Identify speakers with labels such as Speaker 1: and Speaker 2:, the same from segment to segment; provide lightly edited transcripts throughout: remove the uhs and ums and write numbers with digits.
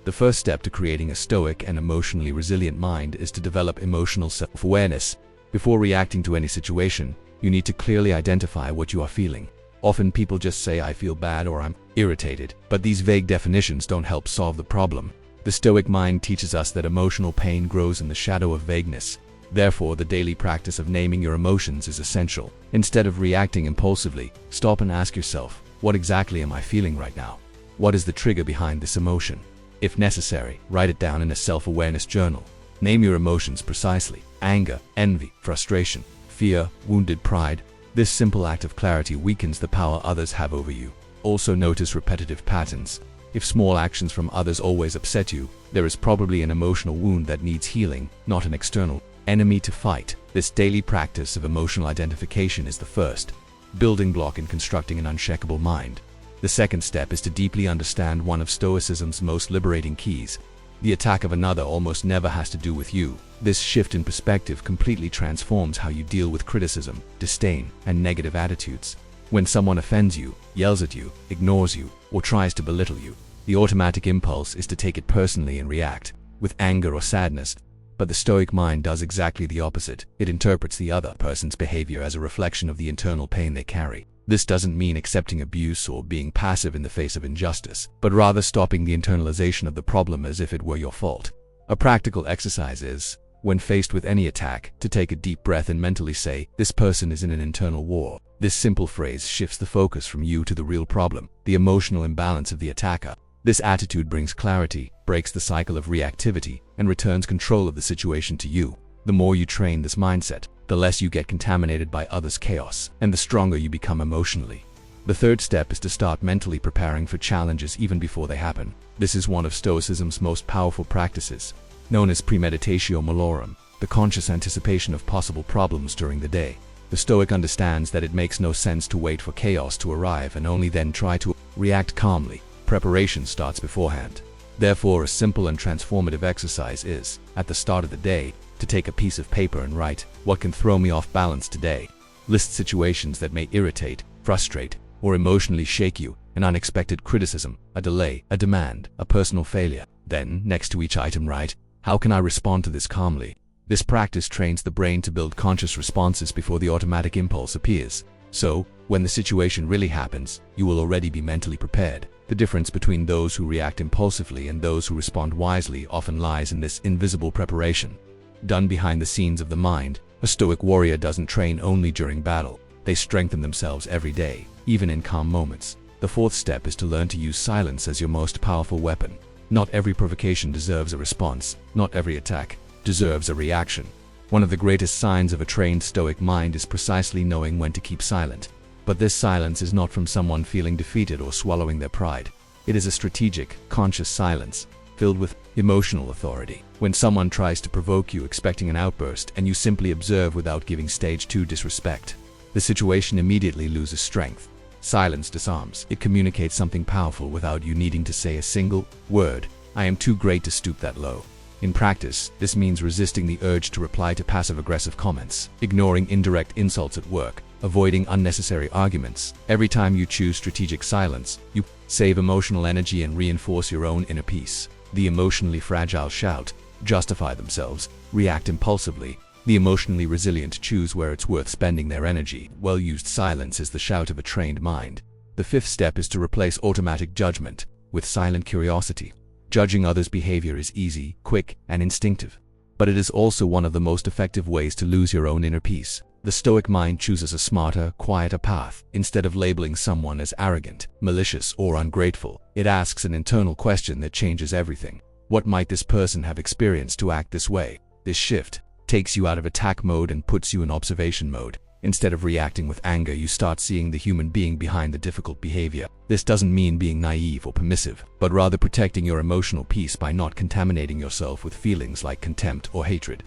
Speaker 1: The first step to creating a stoic and emotionally resilient mind is to develop emotional self-awareness. Before reacting to any situation, you need to clearly identify what you are feeling. Often people just say, "I feel bad" or "I'm irritated," but these vague definitions don't help solve the problem. The Stoic mind teaches us that emotional pain grows in the shadow of vagueness. Therefore, the daily practice of naming your emotions is essential. Instead of reacting impulsively, stop and ask yourself, what exactly am I feeling right now? What is the trigger behind this emotion? If necessary, write it down in a self-awareness journal. Name your emotions precisely: anger, envy, frustration, fear, wounded pride. This simple act of clarity weakens the power others have over you. Also notice repetitive patterns. If small actions from others always upset you, there is probably an emotional wound that needs healing, not an external enemy to fight. This daily practice of emotional identification is the first building block in constructing an unshakable mind. The second step is to deeply understand one of Stoicism's most liberating keys. The attack of another almost never has to do with you. This shift in perspective completely transforms how you deal with criticism, disdain, and negative attitudes. When someone offends you, yells at you, ignores you, or tries to belittle you, the automatic impulse is to take it personally and react with anger or sadness. But the Stoic mind does exactly the opposite. It interprets the other person's behavior as a reflection of the internal pain they carry. This doesn't mean accepting abuse or being passive in the face of injustice, but rather stopping the internalization of the problem as if it were your fault. A practical exercise is, when faced with any attack, to take a deep breath and mentally say, "This person is in an internal war." This simple phrase shifts the focus from you to the real problem, the emotional imbalance of the attacker. This attitude brings clarity, breaks the cycle of reactivity, and returns control of the situation to you. The more you train this mindset, the less you get contaminated by others' chaos, and the stronger you become emotionally. The third step is to start mentally preparing for challenges even before they happen. This is one of Stoicism's most powerful practices, known as premeditatio malorum, the conscious anticipation of possible problems during the day. The Stoic understands that it makes no sense to wait for chaos to arrive and only then try to react calmly. Preparation starts beforehand. Therefore, a simple and transformative exercise is, at the start of the day, to take a piece of paper and write, "What can throw me off balance today?" List situations that may irritate, frustrate, or emotionally shake you: an unexpected criticism, a delay, a demand, a personal failure. Then, next to each item, write, "How can I respond to this calmly?" This practice trains the brain to build conscious responses before the automatic impulse appears. So, when the situation really happens, you will already be mentally prepared. The difference between those who react impulsively and those who respond wisely often lies in this invisible preparation, done behind the scenes of the mind. A Stoic warrior doesn't train only during battle. They strengthen themselves every day, even in calm moments. The fourth step is to learn to use silence as your most powerful weapon. Not every provocation deserves a response. Not every attack deserves a reaction. One of the greatest signs of a trained Stoic mind is precisely knowing when to keep silent. But this silence is not from someone feeling defeated or swallowing their pride. It is a strategic, conscious silence, filled with emotional authority. When someone tries to provoke you expecting an outburst and you simply observe without giving stage 2 disrespect, the situation immediately loses strength. Silence disarms. It communicates something powerful without you needing to say a single word. "I am too great to stoop that low." In practice, this means resisting the urge to reply to passive-aggressive comments, ignoring indirect insults at work, avoiding unnecessary arguments. Every time you choose strategic silence, you save emotional energy and reinforce your own inner peace. The emotionally fragile shout, justify themselves, react impulsively. The emotionally resilient choose where it's worth spending their energy. Well-used silence is the shout of a trained mind. The fifth step is to replace automatic judgment with silent curiosity. Judging others' behavior is easy, quick, and instinctive. But it is also one of the most effective ways to lose your own inner peace. The Stoic mind chooses a smarter, quieter path. Instead of labeling someone as arrogant, malicious, or ungrateful, it asks an internal question that changes everything. What might this person have experienced to act this way? This shift takes you out of attack mode and puts you in observation mode. Instead of reacting with anger, you start seeing the human being behind the difficult behavior. This doesn't mean being naive or permissive, but rather protecting your emotional peace by not contaminating yourself with feelings like contempt or hatred.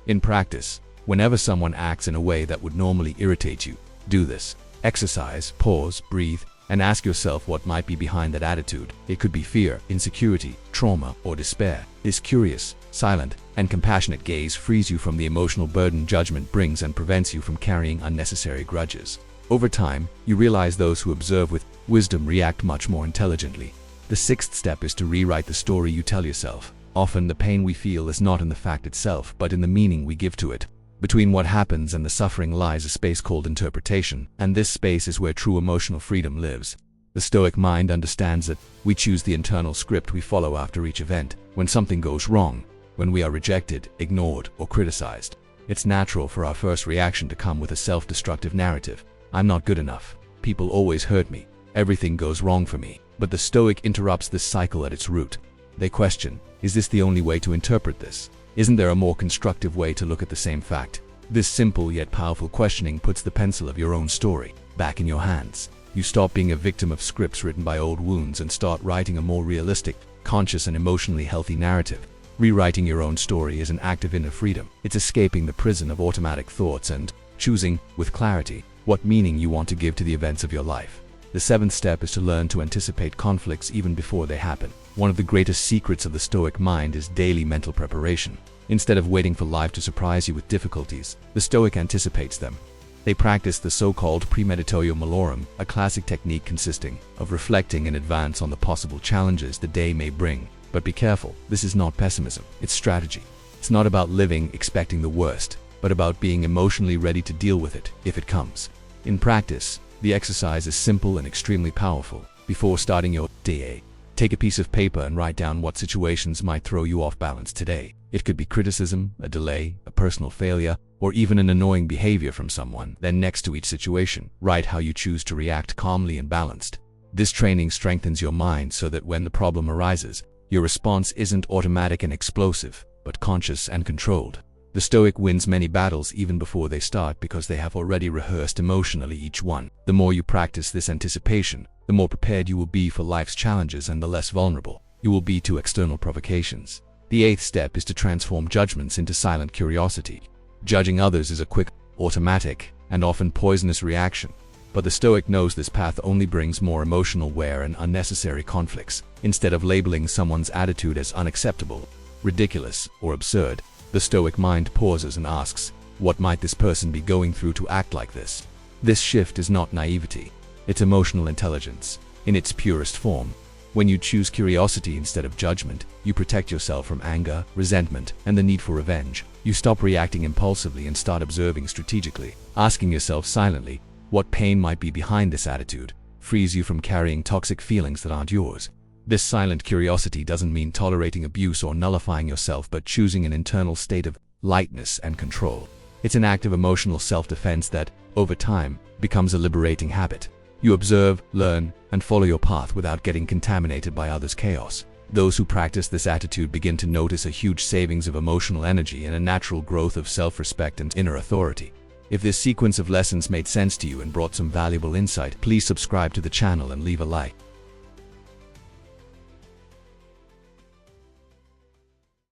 Speaker 1: In practice, whenever someone acts in a way that would normally irritate you, do this. Exercise, pause, breathe, and ask yourself what might be behind that attitude. It could be fear, insecurity, trauma, or despair. This curious, silent, and compassionate gaze frees you from the emotional burden judgment brings and prevents you from carrying unnecessary grudges. Over time, you realize those who observe with wisdom react much more intelligently. The sixth step is to rewrite the story you tell yourself. Often the pain we feel is not in the fact itself, but in the meaning we give to it. Between what happens and the suffering lies a space called interpretation, and this space is where true emotional freedom lives. The Stoic mind understands that we choose the internal script we follow after each event. When something goes wrong, when we are rejected, ignored, or criticized, it's natural for our first reaction to come with a self-destructive narrative. I'm not good enough. People always hurt me. Everything goes wrong for me. But the Stoic interrupts this cycle at its root. They question, is this the only way to interpret this? Isn't there a more constructive way to look at the same fact? This simple yet powerful questioning puts the pencil of your own story back in your hands. You stop being a victim of scripts written by old wounds and start writing a more realistic, conscious, and emotionally healthy narrative. Rewriting your own story is an act of inner freedom. It's escaping the prison of automatic thoughts and choosing, with clarity, what meaning you want to give to the events of your life. The seventh step is to learn to anticipate conflicts even before they happen. One of the greatest secrets of the Stoic mind is daily mental preparation. Instead of waiting for life to surprise you with difficulties, the Stoic anticipates them. They practice the so-called premeditatio malorum, a classic technique consisting of reflecting in advance on the possible challenges the day may bring. But be careful, this is not pessimism, it's strategy. It's not about living expecting the worst, but about being emotionally ready to deal with it if it comes. In practice, the exercise is simple and extremely powerful. Before starting your day, take a piece of paper and write down what situations might throw you off balance today. It could be criticism, a delay, a personal failure, or even an annoying behavior from someone. Then next to each situation, write how you choose to react calmly and balanced. This training strengthens your mind so that when the problem arises, your response isn't automatic and explosive, but conscious and controlled. The Stoic wins many battles even before they start because they have already rehearsed emotionally each one. The more you practice this anticipation, the more prepared you will be for life's challenges and the less vulnerable you will be to external provocations. The eighth step is to transform judgments into silent curiosity. Judging others is a quick, automatic, and often poisonous reaction. But the Stoic knows this path only brings more emotional wear and unnecessary conflicts. Instead of labeling someone's attitude as unacceptable, ridiculous, or absurd, the Stoic mind pauses and asks, what might this person be going through to act like this? This shift is not naivety, it's emotional intelligence, in its purest form. When you choose curiosity instead of judgment, you protect yourself from anger, resentment, and the need for revenge. You stop reacting impulsively and start observing strategically, asking yourself silently, what pain might be behind this attitude, frees you from carrying toxic feelings that aren't yours. This silent curiosity doesn't mean tolerating abuse or nullifying yourself, but choosing an internal state of lightness and control. It's an act of emotional self-defense that, over time, becomes a liberating habit. You observe, learn, and follow your path without getting contaminated by others' chaos. Those who practice this attitude begin to notice a huge savings of emotional energy and a natural growth of self-respect and inner authority. If this sequence of lessons made sense to you and brought some valuable insight, please subscribe to the channel and leave a like.